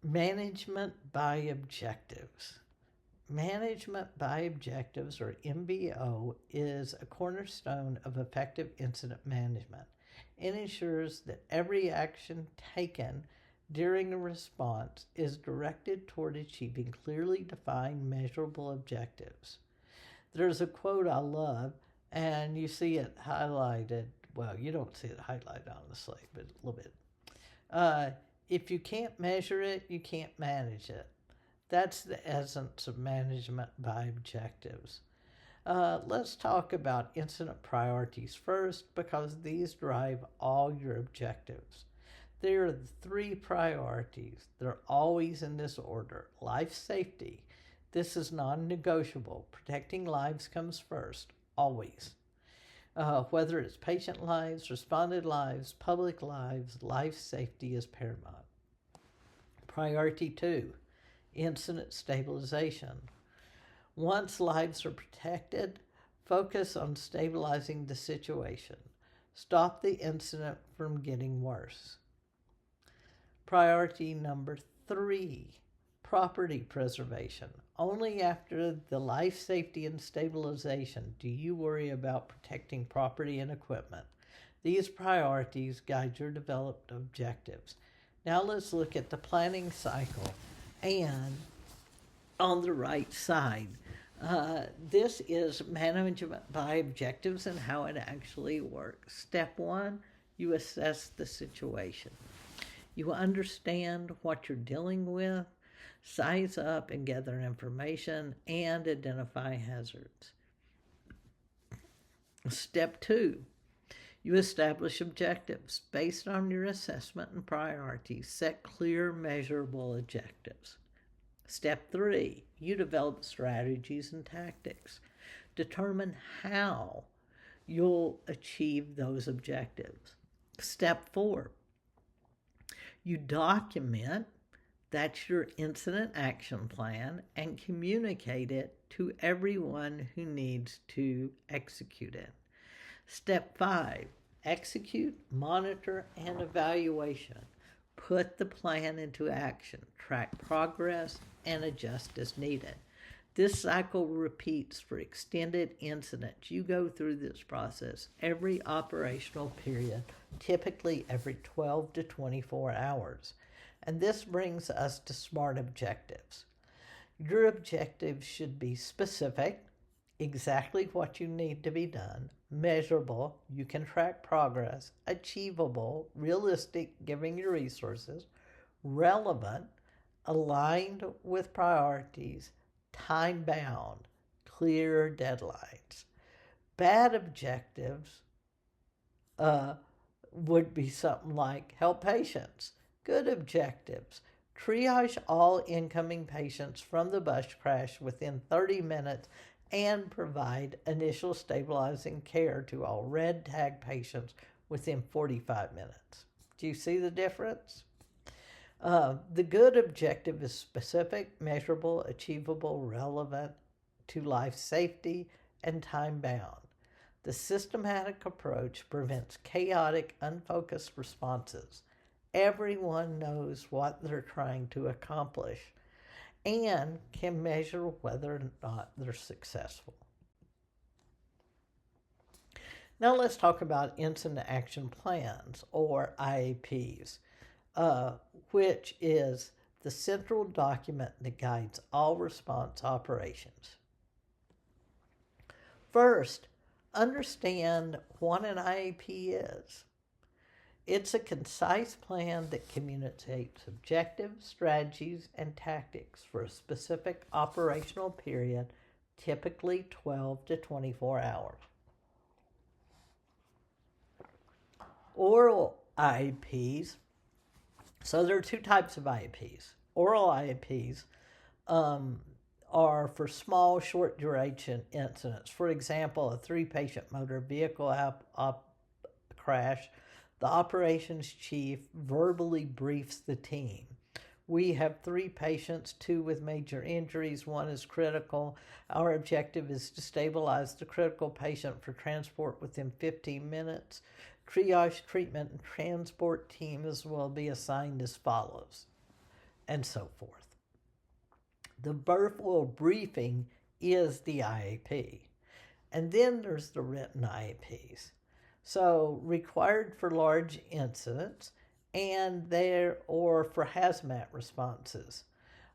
management by objectives. Management by objectives, or MBO, is a cornerstone of effective incident management. It ensures that every action taken during a response is directed toward achieving clearly defined, measurable objectives. There's a quote I love, and you see it highlighted. Well, you don't see it highlighted on the slide, but a little bit. If you can't measure it, you can't manage it. That's the essence of management by objectives. Let's talk about incident priorities first, because these drive all your objectives. There are 3 priorities. They're always in this order. Life safety. This is non-negotiable. Protecting lives comes first, always. Whether it's patient lives, responded lives, public lives, life safety is paramount. Priority 2. Incident stabilization. Once lives are protected, focus on stabilizing the situation. Stop the incident from getting worse. Priority number 3, property preservation. Only after the life safety and stabilization do you worry about protecting property and equipment. These priorities guide your developed objectives. Now let's look at the planning cycle. And on the right side, this is management by objectives and how it actually works. Step 1, you assess the situation. You understand what you're dealing with, size up and gather information, and identify hazards. Step 2, you establish objectives. Based on your assessment and priorities, set clear, measurable objectives. Step 3, you develop strategies and tactics. Determine how you'll achieve those objectives. Step 4, you document. That's your incident action plan, and communicate it to everyone who needs to execute it. Step 5, execute, monitor, and evaluation. Put the plan into action, track progress, and adjust as needed. This cycle repeats for extended incidents. You go through this process every operational period, typically every 12 to 24 hours. And this brings us to SMART objectives. Your objectives should be specific, exactly what you need to be done, measurable, you can track progress, achievable, realistic, given your resources, relevant, aligned with priorities, time-bound, clear deadlines. Bad objectives would be something like help patients. Good objectives. Triage all incoming patients from the bus crash within 30 minutes and provide initial stabilizing care to all red tag patients within 45 minutes. Do you see the difference? The good objective is specific, measurable, achievable, relevant to life safety, and time-bound. The systematic approach prevents chaotic, unfocused responses. Everyone knows what they're trying to accomplish and can measure whether or not they're successful. Now let's talk about Incident Action Plans, or IAPs, which is the central document that guides all response operations. First, understand what an IAP is. It's a concise plan that communicates objectives, strategies, and tactics for a specific operational period, typically 12 to 24 hours. Oral IAPs. So there are two types of IAPs. Oral IAPs are for small, short duration incidents. For example, a 3-patient motor vehicle crash. The operations chief verbally briefs the team. We have 3 patients, 2 with major injuries, 1 is critical. Our objective is to stabilize the critical patient for transport within 15 minutes. Triage, treatment, and transport teams will be assigned as follows, and so forth. The verbal briefing is the IAP. And then there's the written IAPs. So required for large incidents and or for hazmat responses.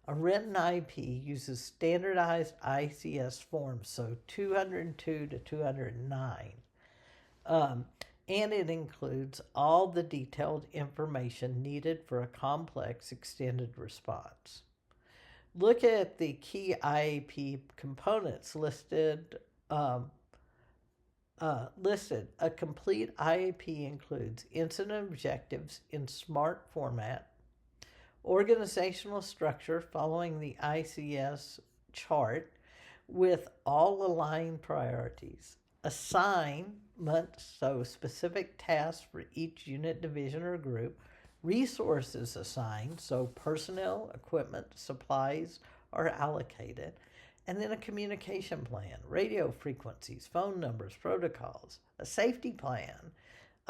A written IAP uses standardized ICS forms, so 202 to 209. And it includes all the detailed information needed for a complex extended response. Look at the key IAP components listed. A complete IAP includes incident objectives in SMART format, organizational structure following the ICS chart with all aligned priorities, assignments, so specific tasks for each unit, division, or group, resources assigned, so personnel, equipment, supplies are allocated, and then a communication plan, radio frequencies, phone numbers, protocols, a safety plan,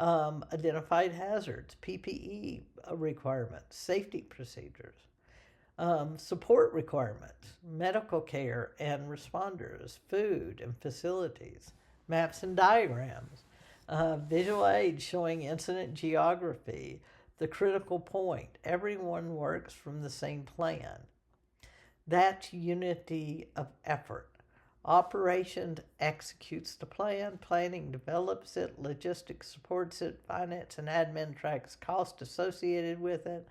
identified hazards, PPE requirements, safety procedures, support requirements, medical care and responders, food and facilities, maps and diagrams, visual aids showing incident geography, the critical point. Everyone works from the same plan. That's unity of effort. Operations executes the plan, planning develops it, logistics supports it, finance and admin tracks cost associated with it,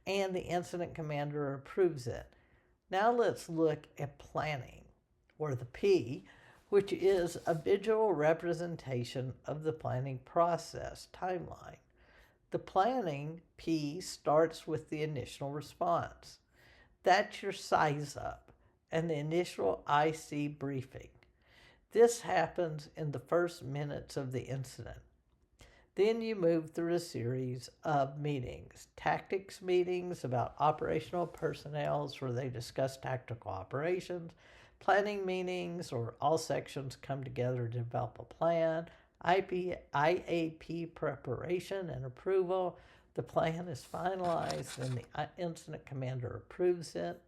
and the incident commander approves it. Now let's look at planning, or the P, which is a visual representation of the planning process timeline. The planning P starts with the initial response. That's your size up and the initial IC briefing. This happens in the first minutes of the incident. Then you move through a series of meetings, tactics meetings about operational personnel where they discuss tactical operations, planning meetings or all sections come together to develop a plan, IAP preparation and approval. The plan is finalized and the incident commander approves it.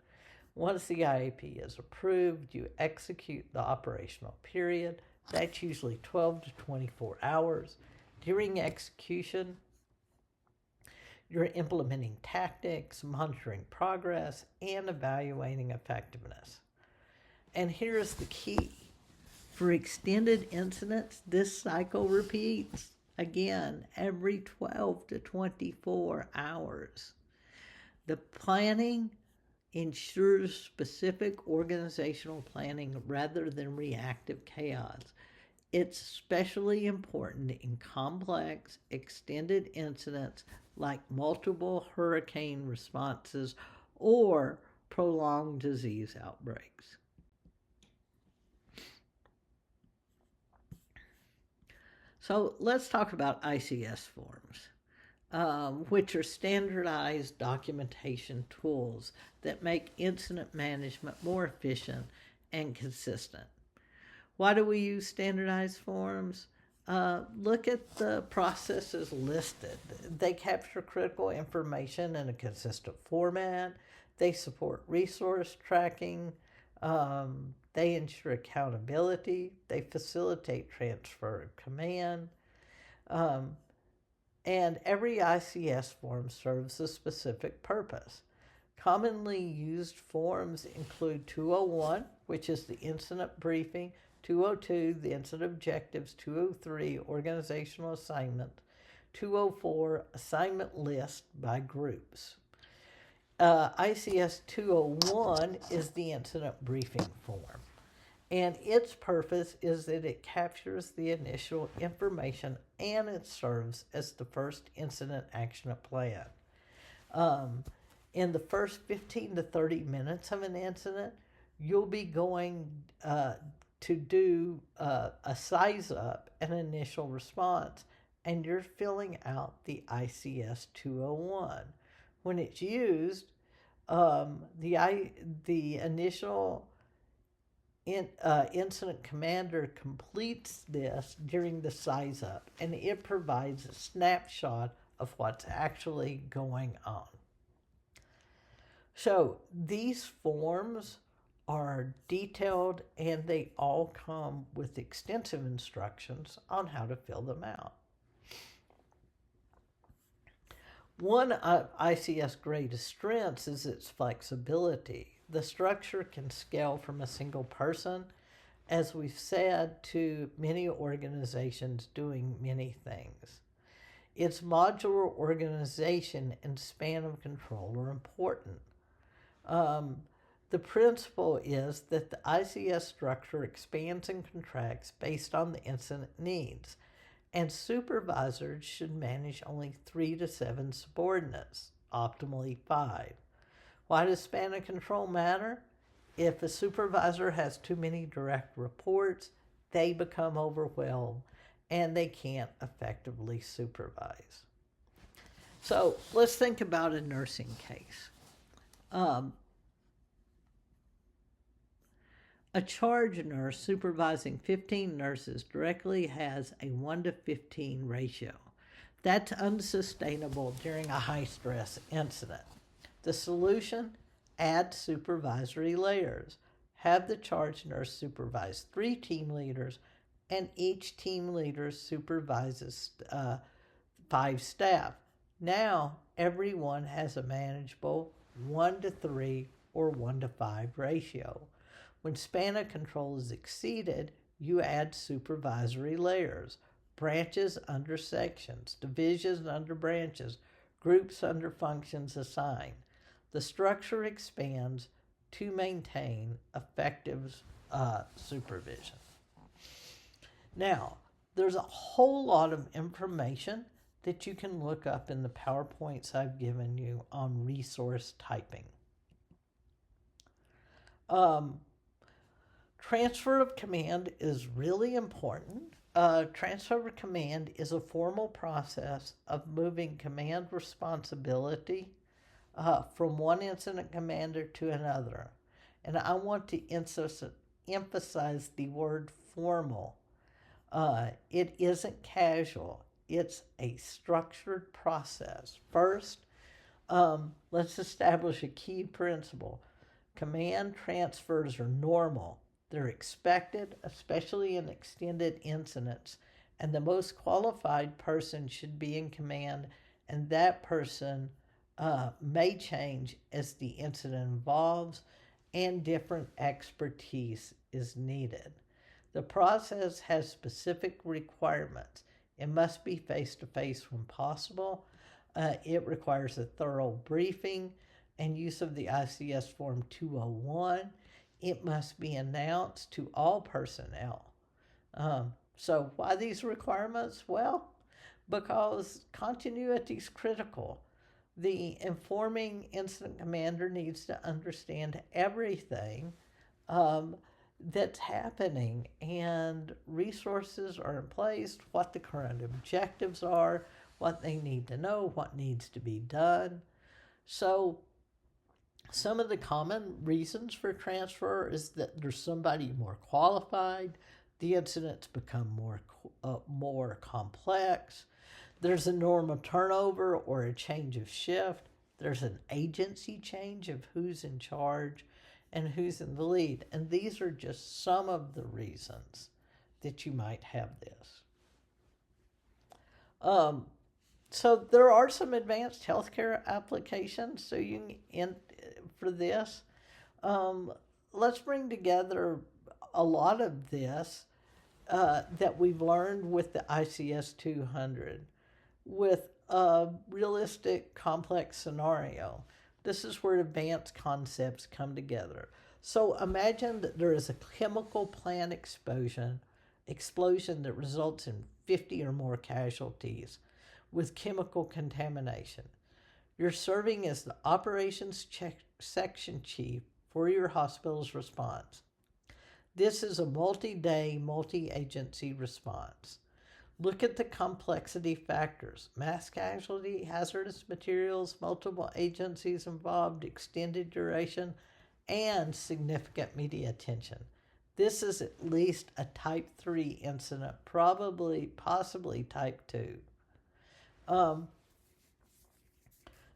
Once the IAP is approved, you execute the operational period. That's usually 12 to 24 hours. During execution, you're implementing tactics, monitoring progress, and evaluating effectiveness. And here's the key. For extended incidents, this cycle repeats again every 12 to 24 hours. The planning ensures specific organizational planning rather than reactive chaos. It's especially important in complex, extended incidents like multiple hurricane responses or prolonged disease outbreaks. So let's talk about ICS forms, which are standardized documentation tools that make incident management more efficient and consistent. Why do we use standardized forms? Look at the processes listed. They capture critical information in a consistent format. They support resource tracking. They ensure accountability. They facilitate transfer of command. And every ICS form serves a specific purpose. Commonly used forms include 201, which is the incident briefing, 202, the incident objectives, 203, organizational assignment, 204, assignment list by groups. ICS 201 is the incident briefing form, and its purpose is that it captures the initial information and it serves as the first incident action plan. In the first 15 to 30 minutes of an incident, you'll be going to do a size up, an initial response, and you're filling out the ICS 201. When it's used, the initial incident commander completes this during the size up, and it provides a snapshot of what's actually going on. So these forms are detailed and they all come with extensive instructions on how to fill them out. One of ICS greatest strengths is its flexibility. The structure can scale from a single person, as we've said, to many organizations doing many things. Its modular organization and span of control are important. The principle is that the ICS structure expands and contracts based on the incident needs, and supervisors should manage only 3 to 7 subordinates, optimally 5. Why does span of control matter? If a supervisor has too many direct reports, they become overwhelmed and they can't effectively supervise. So let's think about a nursing case. A charge nurse supervising 15 nurses directly has a 1:15 ratio. That's unsustainable during a high-stress incident. The solution? Add supervisory layers. Have the charge nurse supervise 3 team leaders, and each team leader supervises 5 staff. Now, everyone has a manageable 1:3 or 1:5 ratio. When span of control is exceeded, you add supervisory layers, branches under sections, divisions under branches, groups under functions assigned. The structure expands to maintain effective supervision. Now, there's a whole lot of information that you can look up in the PowerPoints I've given you on resource typing. Transfer of command is really important. Transfer of command is a formal process of moving command responsibility from one incident commander to another. And I want to emphasize the word formal. It isn't casual. It's a structured process. First, let's establish a key principle. Command transfers are normal. They're expected, especially in extended incidents, and the most qualified person should be in command, and that person may change as the incident evolves and different expertise is needed. The process has specific requirements. It must be face-to-face when possible. It requires a thorough briefing and use of the ICS Form 201. It must be announced to all personnel. So why these requirements? Well, because continuity is critical. The informing incident commander needs to understand everything um, that's happening, and resources are in place, what the current objectives are, what they need to know, what needs to be done. So some of the common reasons for transfer is that there's somebody more qualified, the incidents become more complex, there's a normal turnover or a change of shift, there's an agency change of who's in charge and who's in the lead. And these are just some of the reasons that you might have this. So there are some advanced healthcare applications. So you can, for this, let's bring together a lot of this that we've learned with the ICS 200 with a realistic complex scenario. This is where advanced concepts come together. So imagine that there is a chemical plant explosion that results in 50 or more casualties with chemical contamination. You're serving as the operations section chief for your hospital's response. This is a multi-day, multi-agency response. Look at the complexity factors: mass casualty, hazardous materials, multiple agencies involved, extended duration, and significant media attention. This is at least a type 3 incident, possibly type 2.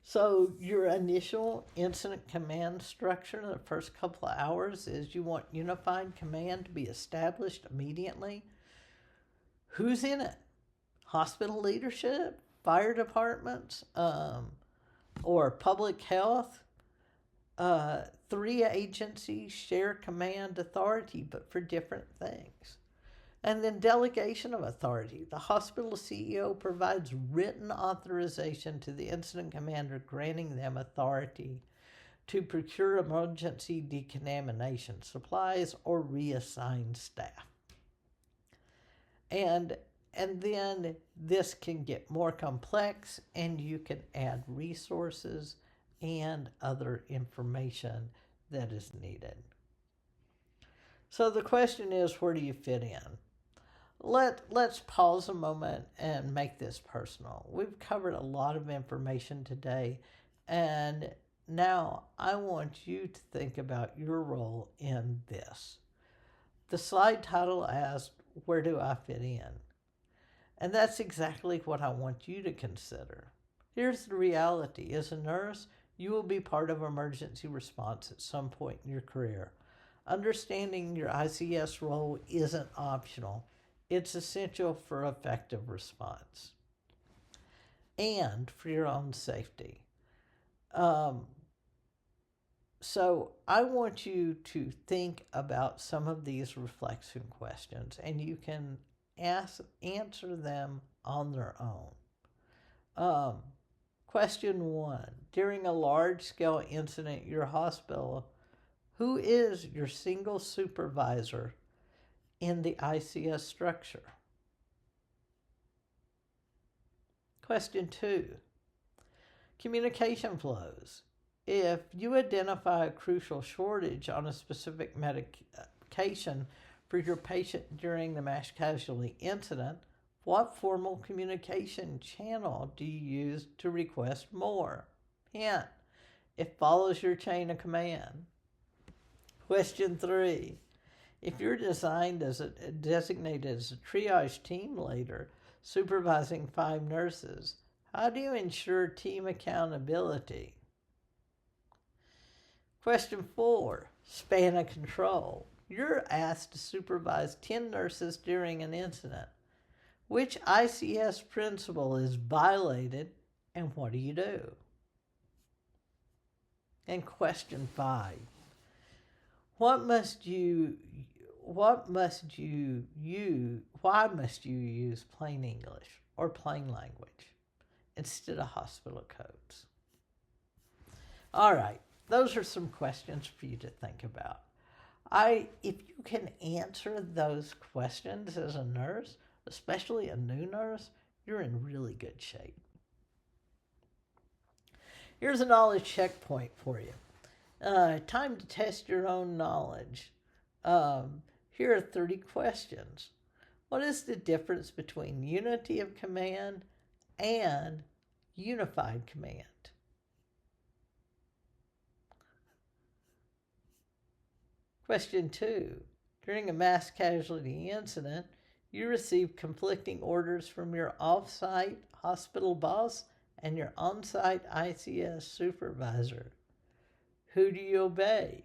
So your initial incident command structure in the first couple of hours is you want unified command to be established immediately. Who's in it? Hospital leadership, fire departments, or public health. 3 agencies share command authority, but for different things. And then delegation of authority. The hospital CEO provides written authorization to the incident commander, granting them authority to procure emergency decontamination supplies or reassign staff. And then this can get more complex, and you can add resources and other information that is needed. So the question is, where do you fit in? Let's pause a moment and make this personal. We've covered a lot of information today, and now I want you to think about your role in this. The slide title asked, where do I fit in? And that's exactly what I want you to consider. Here's the reality. As a nurse, you will be part of emergency response at some point in your career. Understanding your ICS role isn't optional. It's essential for effective response and for your own safety. So I want you to think about some of these reflection questions, and you can answer them on their own. Question 1. During a large-scale incident at your hospital, who is your single supervisor in the ICS structure? Question 2. Communication flows. If you identify a crucial shortage on a specific medication for your patient during the mass casualty incident, what formal communication channel do you use to request more? Hint, it follows your chain of command. Question 3. If you're designated as a triage team leader supervising 5 nurses, how do you ensure team accountability? Question 4. Span of control. You're asked to supervise 10 nurses during an incident. Which ICS principle is violated, and what do you do? And question 5. Why must you use plain English or plain language instead of hospital codes? All right, those are some questions for you to think about. If you can answer those questions as a nurse, especially a new nurse, you're in really good shape. Here's a knowledge checkpoint for you. Time to test your own knowledge. Here are 30 questions. What is the difference between unity of command and unified command? Question 2. During a mass casualty incident, you receive conflicting orders from your off-site hospital boss and your on-site ICS supervisor. Who do you obey?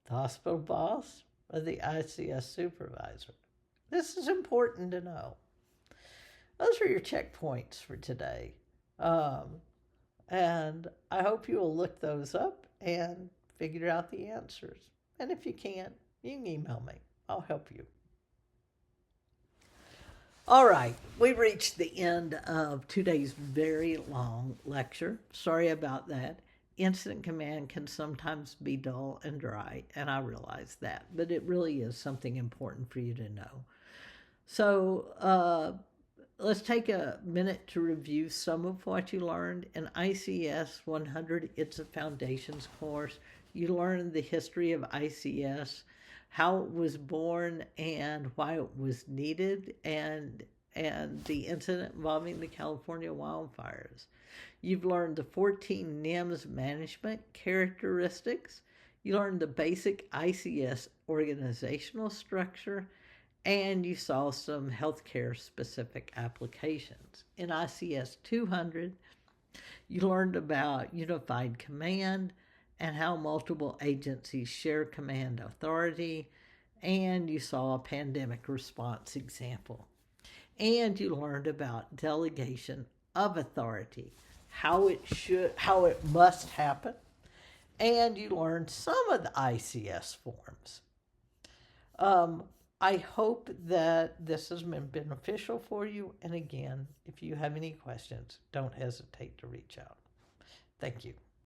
The hospital boss or the ICS supervisor? This is important to know. Those are your checkpoints for today. And I hope you will look those up and figure out the answers. And if you can't, you can email me. I'll help you. All right, we reached the end of today's very long lecture. Sorry about that. Incident command can sometimes be dull and dry, and I realize that, but it really is something important for you to know. So let's take a minute to review some of what you learned. In ICS 100, it's a foundations course. You learn the history of ICS, how it was born and why it was needed, and the incident involving the California wildfires. You've learned the 14 NIMS management characteristics. You learned the basic ICS organizational structure, and you saw some healthcare specific applications. In ICS 200, you learned about unified command and how multiple agencies share command authority, and you saw a pandemic response example. And you learned about delegation of authority, how it must happen, and you learned some of the ICS forms. I hope that this has been beneficial for you. And again, if you have any questions, don't hesitate to reach out. Thank you.